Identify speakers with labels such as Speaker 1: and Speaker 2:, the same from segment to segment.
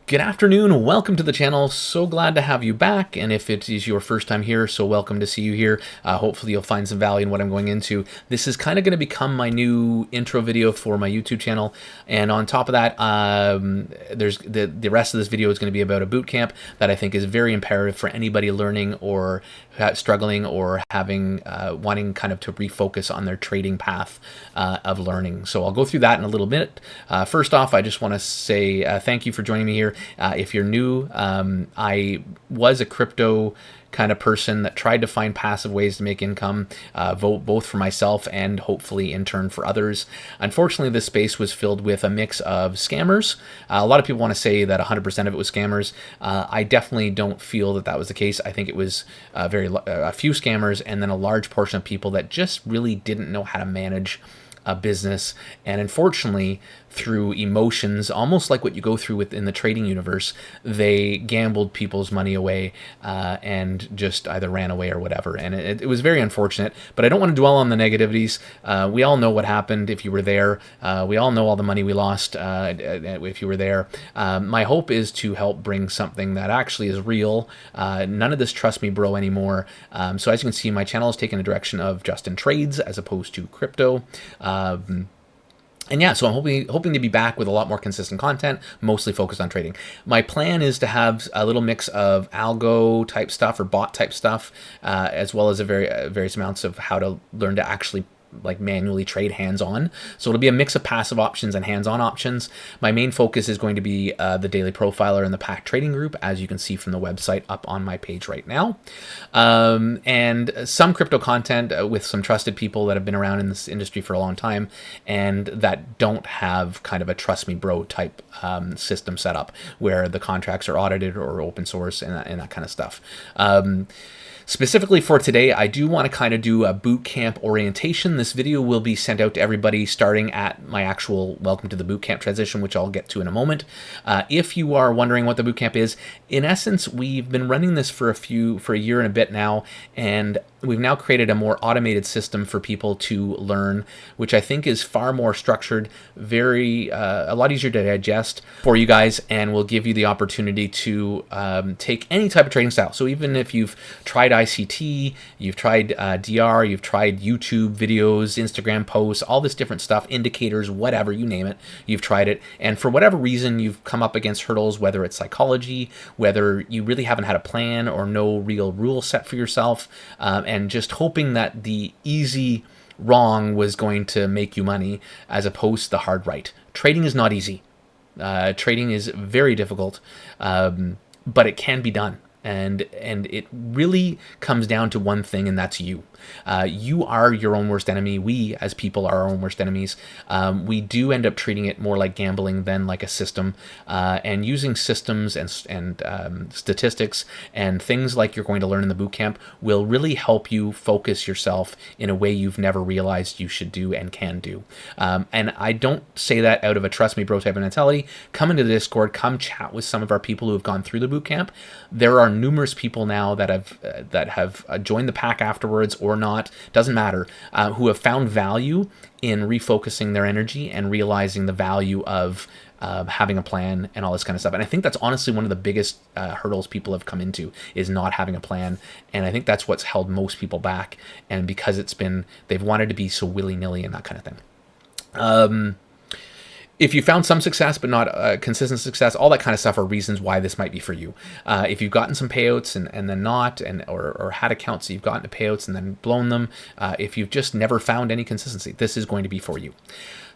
Speaker 1: Good afternoon, welcome to the channel. So glad to have you back, and if it is your first time here, so welcome to see you here. Hopefully you'll find some value in what I'm going into. This is kind of going to become my new intro video for my YouTube channel, and on top of that, there's the rest of this video is going to be about a boot camp that I think is very imperative for anybody learning or struggling or having wanting kind of to refocus on their trading path of learning. So I'll go through that in a little bit. First off, I just want to say thank you for joining me here. If you're new, I was a crypto kind of person that tried to find passive ways to make income, both for myself and hopefully in turn for others. Unfortunately, this space was filled with a mix of scammers. A lot of people want to say that 100% of it was scammers. I definitely don't feel that that was the case. I think it was a few scammers and then a large portion of people that just really didn't know how to manage a business, and unfortunately through emotions, almost like what you go through within the trading universe, they gambled people's money away and just either ran away or whatever, and it was very unfortunate. But I don't want to dwell on the negativities. We all know what happened if you were there. We all know all the money we lost if you were there. My hope is to help bring something that actually is real. None of this trust me bro anymore. So as you can see, my channel is taking a direction of just in trades as opposed to crypto. And yeah, so I'm hoping to be back with a lot more consistent content, mostly focused on trading. My plan is to have a little mix of algo type stuff or bot type stuff, as well as various amounts of how to learn to actually like manually trade hands-on. So it'll be a mix of passive options and hands-on options. My main focus is going to be the Daily Profiler and the Pack Trading Group, as you can see from the website up on my page right now. And some crypto content with some trusted people that have been around in this industry for a long time and that don't have kind of a trust me bro type system set up where the contracts are audited or open source and that kind of stuff. Specifically for today, I do want to kind of do a boot camp orientation. This video will be sent out to everybody starting at my actual welcome to the boot camp transition, which I'll get to in a moment. If you are wondering what the boot camp is, in essence, we've been running this for a year and a bit now, and we've now created a more automated system for people to learn, which I think is far more structured, a lot easier to digest for you guys, and will give you the opportunity to take any type of trading style. So even if you've tried ICT, you've tried DR, you've tried YouTube videos, Instagram posts, all this different stuff, indicators, whatever, you name it, you've tried it. And for whatever reason, you've come up against hurdles, whether it's psychology, whether you really haven't had a plan or no real rule set for yourself, and just hoping that the easy wrong was going to make you money as opposed to the hard right. Trading is not easy. Trading is very difficult, but it can be done. And it really comes down to one thing, and that's you. You are your own worst enemy. We, as people, are our own worst enemies. We do end up treating it more like gambling than like a system. And using systems and statistics and things like you're going to learn in the bootcamp will really help you focus yourself in a way you've never realized you should do and can do. And I don't say that out of a trust me bro type of mentality. Come into the Discord, come chat with some of our people who have gone through the bootcamp. There are numerous people now that have joined the pack afterwards or not, doesn't matter, who have found value in refocusing their energy and realizing the value of having a plan and all this kind of stuff. And I think that's honestly one of the biggest hurdles people have come into, is not having a plan. And I think that's what's held most people back. And because they've wanted to be so willy-nilly and that kind of thing. If you found some success but not consistent success, all that kind of stuff are reasons why this might be for you. If you've gotten some payouts and then not, or had accounts that you've gotten to payouts and then blown them, if you've just never found any consistency, this is going to be for you.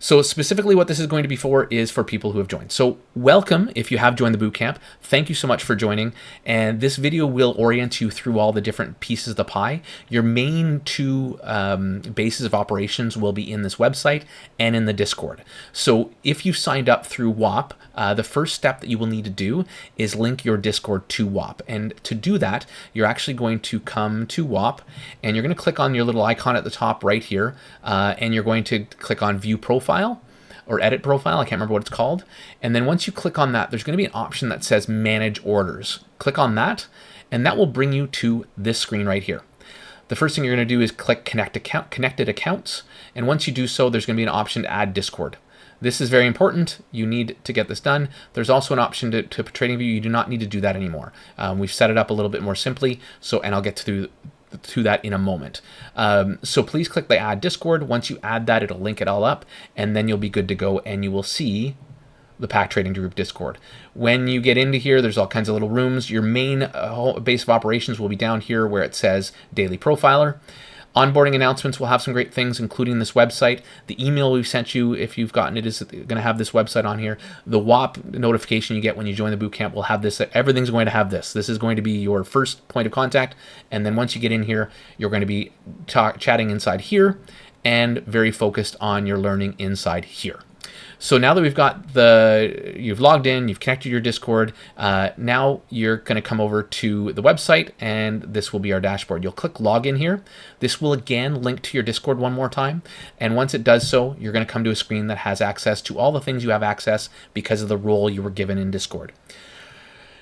Speaker 1: So specifically what this is going to be for is for people who have joined. So welcome if you have joined the bootcamp. Thank you so much for joining. And this video will orient you through all the different pieces of the pie. Your main two bases of operations will be in this website and in the Discord. So if you signed up through WAP, the first step that you will need to do is link your Discord to WAP. And to do that, you're actually going to come to WAP and you're going to click on your little icon at the top right here, and you're going to click on View Profile or Edit Profile. I can't remember what it's called. And then once you click on that, there's going to be an option that says Manage Orders. Click on that, and that will bring you to this screen right here. The first thing you're going to do is click Connected Accounts. And once you do so, there's going to be an option to add Discord. This is very important. You need to get this done. There's also an option to TradingView. You do not need to do that anymore. We've set it up a little bit more simply, and I'll get to that in a moment. So please click the Add Discord. Once you add that, it'll link it all up, and then you'll be good to go, and you will see the Pack Trading Group Discord. When you get into here, there's all kinds of little rooms. Your main base of operations will be down here where it says Daily Profiler. Onboarding announcements will have some great things, including this website. The email we've sent you, if you've gotten it, is going to have this website on here. The WAP notification you get when you join the bootcamp will have this. Everything's going to have this. This is going to be your first point of contact. And then once you get in here, you're going to be chatting inside here and very focused on your learning inside here. So now that we've got you've logged in, you've connected your Discord, now you're going to come over to the website, and this will be our dashboard. You'll click login here. This will again link to your Discord one more time. And once it does so, you're going to come to a screen that has access to all the things you have access because of the role you were given in Discord.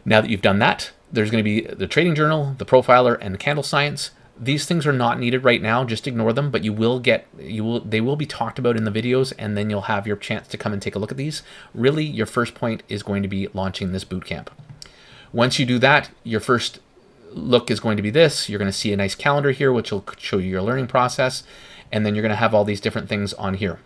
Speaker 1: Now that you've done that, there's going to be the trading journal, the profiler, and the candle science. These things are not needed right now, just ignore them, but they will be talked about in the videos, and then you'll have your chance to come and take a look at these. Really, your first point is going to be launching this bootcamp. Once you do that, your first look is going to be this. You're going to see a nice calendar here, which will show you your learning process, and then you're going to have all these different things on here.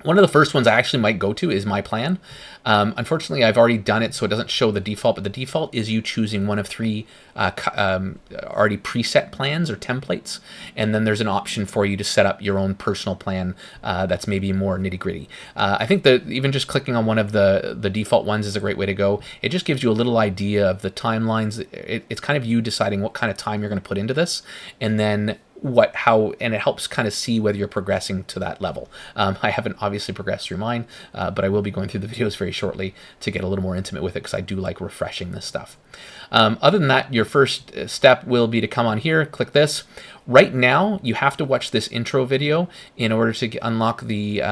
Speaker 1: One of the first ones I actually might go to is My Plan. Unfortunately, I've already done it, so it doesn't show the default, but the default is you choosing one of 3 already preset plans or templates, and then there's an option for you to set up your own personal plan that's maybe more nitty-gritty. I think that even just clicking on one of the default ones is a great way to go. It just gives you a little idea of the timelines. It's kind of you deciding what kind of time you're going to put into this, and then and it helps kind of see whether you're progressing to that level. I haven't obviously progressed through mine, but I will be going through the videos very shortly to get a little more intimate with it, because I do like refreshing this stuff. Other than that, your first step will be to come on here, click this. Right now, you have to watch this intro video in order to unlock the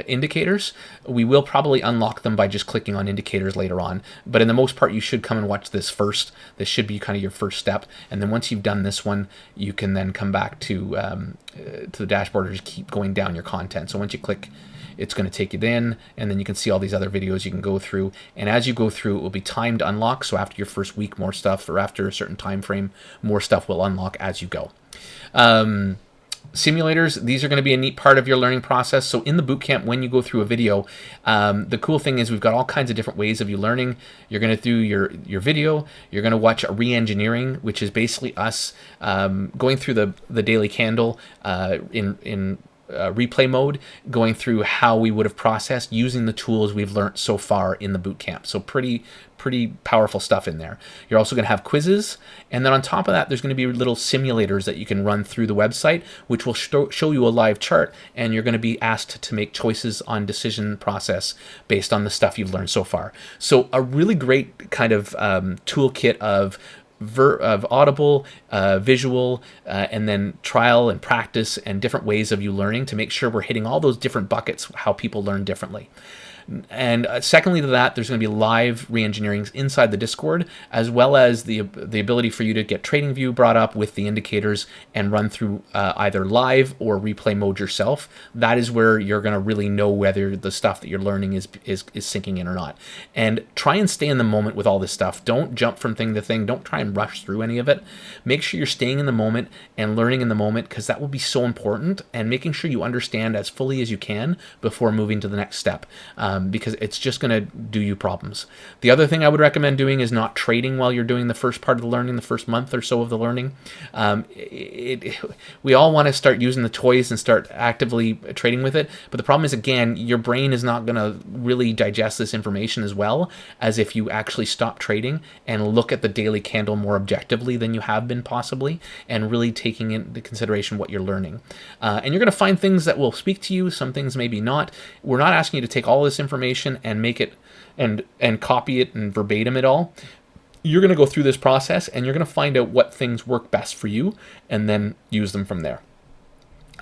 Speaker 1: indicators. We will probably unlock them by just clicking on indicators later on, but in the most part, you should come and watch this first. This should be kind of your first step, and then once you've done this one, you can then come back to the dashboard or just keep going down your content. So once you click, it's going to take you in, and then you can see all these other videos you can go through. And as you go through, it will be timed unlock. So after your first week, more stuff, or after a certain time frame, more stuff will unlock as you go. Simulators, these are going to be a neat part of your learning process. So in the bootcamp, when you go through a video, the cool thing is we've got all kinds of different ways of you learning. You're going to do your video. You're going to watch a re-engineering, which is basically us going through the daily candle in replay mode, going through how we would have processed using the tools we've learned so far in the bootcamp. So pretty powerful stuff in there. You're also going to have quizzes, and then on top of that, there's going to be little simulators that you can run through the website, which will show you a live chart, and you're going to be asked to make choices on decision process based on the stuff you've learned so far. So a really great kind of toolkit of audible, visual, and then trial and practice and different ways of you learning to make sure we're hitting all those different buckets, how people learn differently. And secondly to that, there's going to be live re-engineerings inside the Discord, as well as the ability for you to get TradingView brought up with the indicators and run through either live or replay mode yourself. That is where you're going to really know whether the stuff that you're learning is sinking in or not. And try and stay in the moment with all this stuff. Don't jump from thing to thing. Don't try and rush through any of it. Make sure you're staying in the moment and learning in the moment, because that will be so important, and making sure you understand as fully as you can before moving to the next step. Because it's just going to do you problems. The other thing I would recommend doing is not trading while you're doing the first part of the learning, the first month or so of the learning. We all want to start using the toys and start actively trading with it, but the problem is, again, your brain is not going to really digest this information as well as if you actually stop trading and look at the daily candle more objectively than you have been possibly, and really taking into consideration what you're learning. And you're going to find things that will speak to you, some things maybe not. We're not asking you to take all this information and make it and copy it and verbatim it all. You're going to go through this process, and you're going to find out what things work best for you and then use them from there.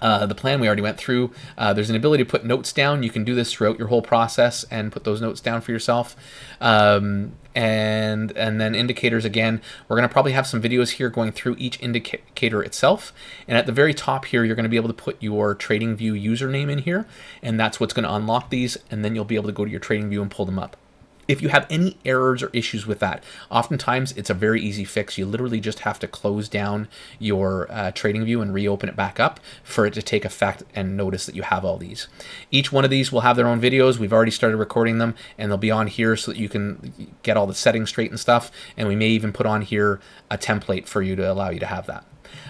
Speaker 1: The plan we already went through. There's an ability to put notes down. You can do this throughout your whole process and put those notes down for yourself. And then indicators again. We're going to probably have some videos here going through each indicator itself. And at the very top here, you're going to be able to put your TradingView username in here, and that's what's going to unlock these. And then you'll be able to go to your TradingView and pull them up. If you have any errors or issues with that, oftentimes it's a very easy fix. You literally just have to close down your TradingView and reopen it back up for it to take effect and notice that you have all these. Each one of these will have their own videos. We've already started recording them, and they'll be on here so that you can get all the settings straight and stuff. And we may even put on here a template for you to allow you to have that.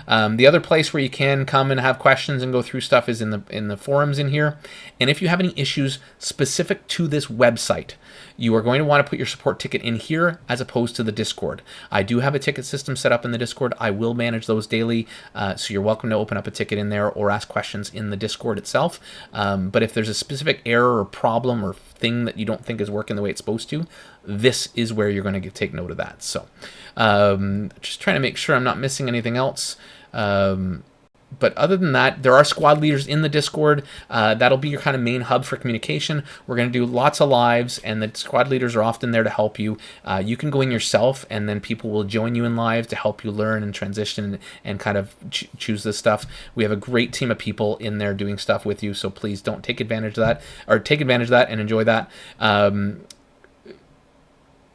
Speaker 1: The other place where you can come and have questions and go through stuff is in the forums in here. And if you have any issues specific to this website, you are going to want to put your support ticket in here as opposed to the Discord. I do have a ticket system set up in the Discord. I will manage those daily, so you're welcome to open up a ticket in there or ask questions in the Discord itself. But if there's a specific error or problem or thing that you don't think is working the way it's supposed to, this is where you're going to take note of that. So just trying to make sure I'm not missing anything else. But other than that, there are squad leaders in the Discord. That'll be your kind of main hub for communication. We're going to do lots of lives, and the squad leaders are often there to help you. You can go in yourself, and then people will join you in live to help you learn and transition and kind of choose this stuff. We have a great team of people in there doing stuff with you, so please don't take advantage of that, or take advantage of that and enjoy that.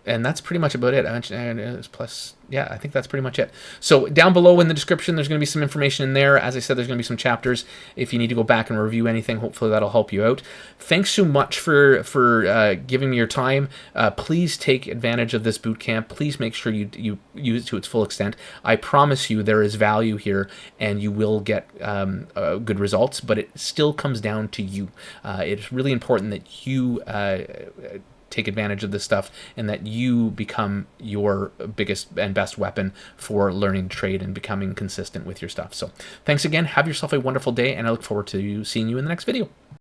Speaker 1: And that's pretty much about it. I mentioned plus, yeah, I think that's pretty much it. So down below in the description, there's going to be some information in there. As I said, there's going to be some chapters. If you need to go back and review anything, hopefully that'll help you out. Thanks so much for giving me your time. Please take advantage of this boot camp. Please make sure you use it to its full extent. I promise you there is value here, and you will get good results, but it still comes down to you. It's really important that you take advantage of this stuff and that you become your biggest and best weapon for learning to trade and becoming consistent with your stuff. So thanks again. Have yourself a wonderful day, and I look forward to seeing you in the next video.